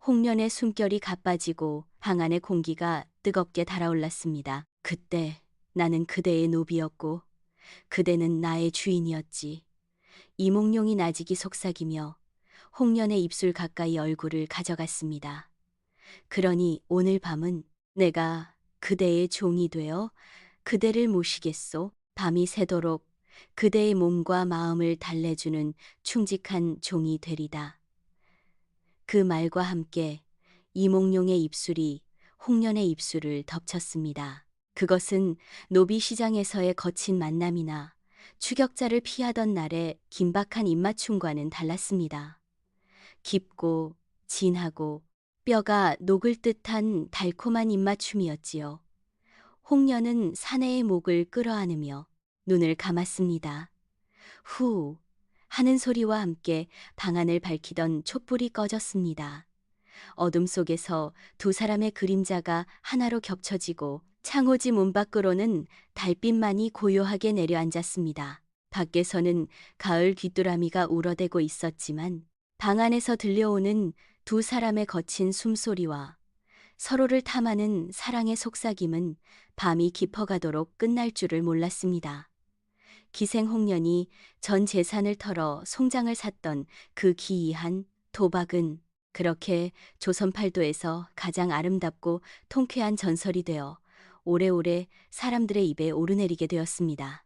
A: 홍련의 숨결이 가빠지고 방 안의 공기가 뜨겁게 달아올랐습니다. 그때 나는 그대의 노비였고 그대는 나의 주인이었지. 이몽룡이 나직이 속삭이며 홍련의 입술 가까이 얼굴을 가져갔습니다. 그러니 오늘 밤은 내가 그대의 종이 되어 그대를 모시겠소. 밤이 새도록 그대의 몸과 마음을 달래주는 충직한 종이 되리다. 그 말과 함께 이몽룡의 입술이 홍련의 입술을 덮쳤습니다. 그것은 노비 시장에서의 거친 만남이나 추격자를 피하던 날의 긴박한 입맞춤과는 달랐습니다. 깊고 진하고 뼈가 녹을 듯한 달콤한 입맞춤이었지요. 홍련은 사내의 목을 끌어안으며 눈을 감았습니다. 후 하는 소리와 함께 방 안을 밝히던 촛불이 꺼졌습니다. 어둠 속에서 두 사람의 그림자가 하나로 겹쳐지고 창호지 문 밖으로는 달빛만이 고요하게 내려앉았습니다. 밖에서는 가을 귀뚜라미가 울어대고 있었지만 방 안에서 들려오는 두 사람의 거친 숨소리와 서로를 탐하는 사랑의 속삭임은 밤이 깊어가도록 끝날 줄을 몰랐습니다. 기생 홍련이 전 재산을 털어 송장을 샀던 그 기이한 도박은 그렇게 조선 팔도에서 가장 아름답고 통쾌한 전설이 되어 오래오래 사람들의 입에 오르내리게 되었습니다.